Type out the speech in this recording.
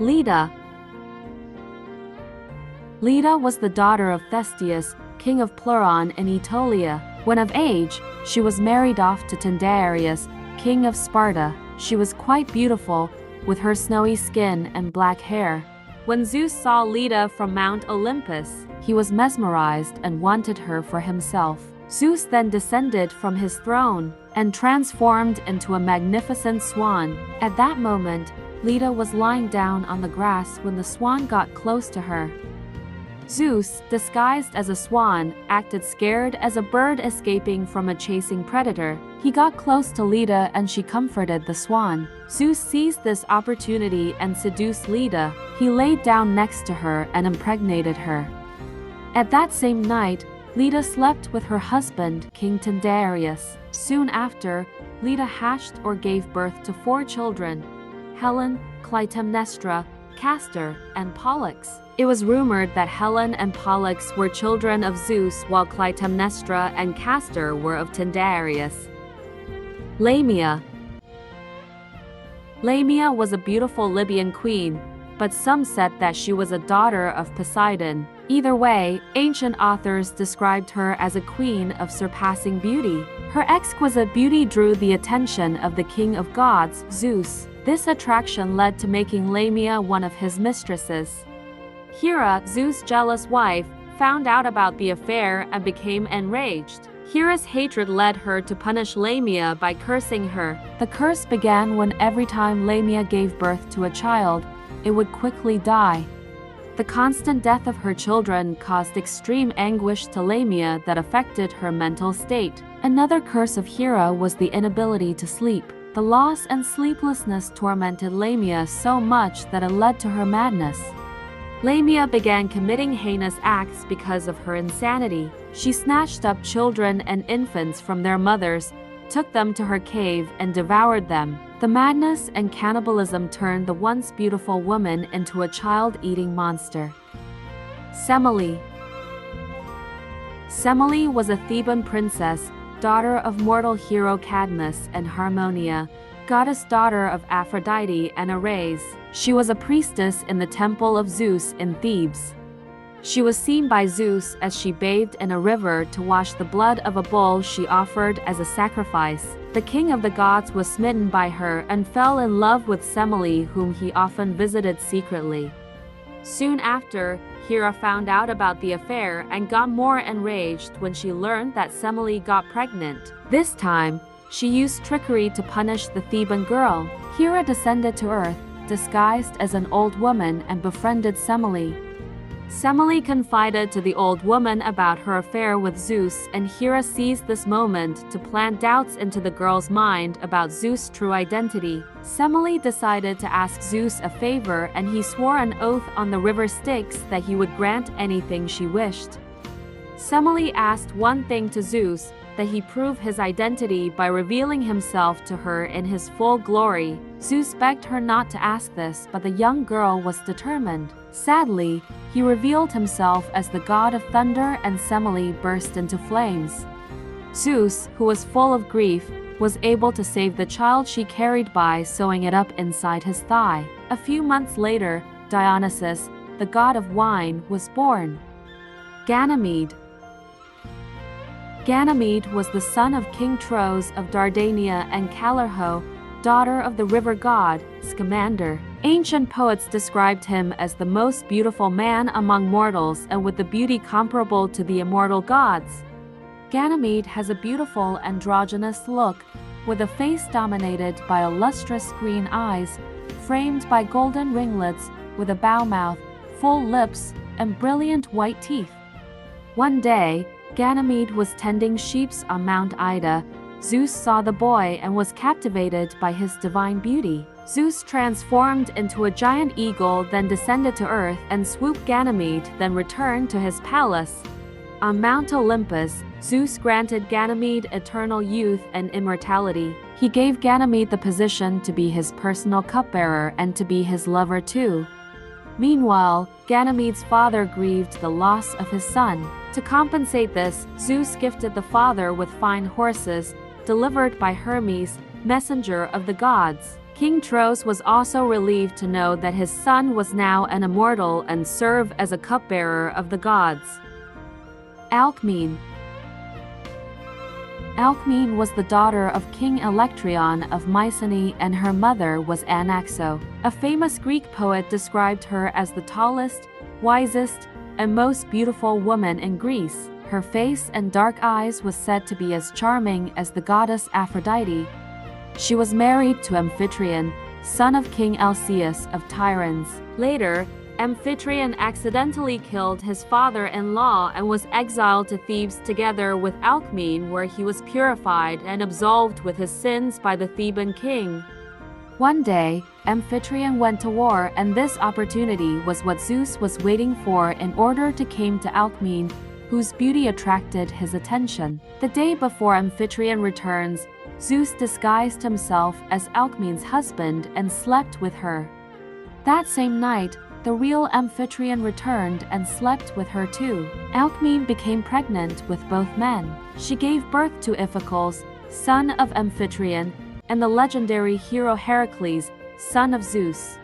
Leda. Leda was the daughter of Theseus, king of Pleuron in Aetolia. When of age, she was married off to Tyndareus, king of Sparta. She was quite beautiful, with her snowy skin and black hair. When Zeus saw Leda from Mount Olympus, he was mesmerized and wanted her for himself. Zeus then descended from his throne and transformed into a magnificent swan. At that moment, Leda was lying down on the grass when the swan got close to her. Zeus, disguised as a swan, acted scared as a bird escaping from a chasing predator. He got close to Leda and she comforted the swan. Zeus seized this opportunity and seduced Leda. He laid down next to her and impregnated her. At that same night, Leda slept with her husband, King Tyndareus. Soon after, Leda hatched or gave birth to 4 children: Helen, Clytemnestra, Castor, and Pollux. It was rumored that Helen and Pollux were children of Zeus, while Clytemnestra and Castor were of Tyndareus. Lamia. Lamia was a beautiful Libyan queen, but some said that she was a daughter of Poseidon. Either way, ancient authors described her as a queen of surpassing beauty. Her exquisite beauty drew the attention of the king of gods, Zeus. This attraction led to making Lamia one of his mistresses. Hera, Zeus' jealous wife, found out about the affair and became enraged. Hera's hatred led her to punish Lamia by cursing her. The curse began when every time Lamia gave birth to a child, it would quickly die. The constant death of her children caused extreme anguish to Lamia that affected her mental state. Another curse of Hera was the inability to sleep. The loss and sleeplessness tormented Lamia so much that it led to her madness. Lamia began committing heinous acts because of her insanity. She snatched up children and infants from their mothers, took them to her cave, and devoured them. The madness and cannibalism turned the once beautiful woman into a child-eating monster. Semele. Semele was a Theban princess, daughter of mortal hero Cadmus and Harmonia, goddess daughter of Aphrodite and Ares. She was a priestess in the temple of Zeus in Thebes. She was seen by Zeus as she bathed in a river to wash the blood of a bull she offered as a sacrifice. The king of the gods was smitten by her and fell in love with Semele, whom he often visited secretly. Soon after, Hera found out about the affair and got more enraged when she learned that Semele got pregnant. This time, she used trickery to punish the Theban girl. Hera descended to earth, disguised as an old woman, and befriended Semele. Semele confided to the old woman about her affair with Zeus, and Hera seized this moment to plant doubts into the girl's mind about Zeus' true identity. Semele decided to ask Zeus a favor, and he swore an oath on the river Styx that he would grant anything she wished. Semele asked one thing to Zeus, that he prove his identity by revealing himself to her in his full glory. Zeus begged her not to ask this, but the young girl was determined. Sadly, he revealed himself as the god of thunder, and Semele burst into flames. Zeus, who was full of grief, was able to save the child she carried by sewing it up inside his thigh. A few months later, Dionysus, the god of wine, was born. Ganymede. Ganymede was the son of King Tros of Dardania and Callirrhoe, daughter of the river god, Scamander. Ancient poets described him as the most beautiful man among mortals and with the beauty comparable to the immortal gods. Ganymede has a beautiful androgynous look, with a face dominated by lustrous green eyes, framed by golden ringlets, with a bow mouth, full lips, and brilliant white teeth. One day, Ganymede was tending sheep on Mount Ida. Zeus saw the boy and was captivated by his divine beauty. Zeus transformed into a giant eagle, then descended to earth and swooped Ganymede, then returned to his palace. On Mount Olympus, Zeus granted Ganymede eternal youth and immortality. He gave Ganymede the position to be his personal cupbearer and to be his lover too. Meanwhile, Ganymede's father grieved the loss of his son. To compensate this, Zeus gifted the father with fine horses, delivered by Hermes, messenger of the gods. King Tros was also relieved to know that his son was now an immortal and serve as a cupbearer of the gods. Alcmene. Alcmene was the daughter of King Electryon of Mycenae, and her mother was Anaxo. A famous Greek poet described her as the tallest, wisest, and most beautiful woman in Greece. Her face and dark eyes was said to be as charming as the goddess Aphrodite. She was married to Amphitryon, son of King Alcaeus of Tiryns. Later, Amphitryon accidentally killed his father-in-law and was exiled to Thebes together with Alcmene, where he was purified and absolved with his sins by the Theban king. One day, Amphitryon went to war, and this opportunity was what Zeus was waiting for in order to come to Alcmene, whose beauty attracted his attention. The day before Amphitryon returns, Zeus disguised himself as Alcmene's husband and slept with her. That same night, the real Amphitryon returned and slept with her too. Alcmene became pregnant with both men. She gave birth to Iphicles, son of Amphitryon, and the legendary hero Heracles, son of Zeus.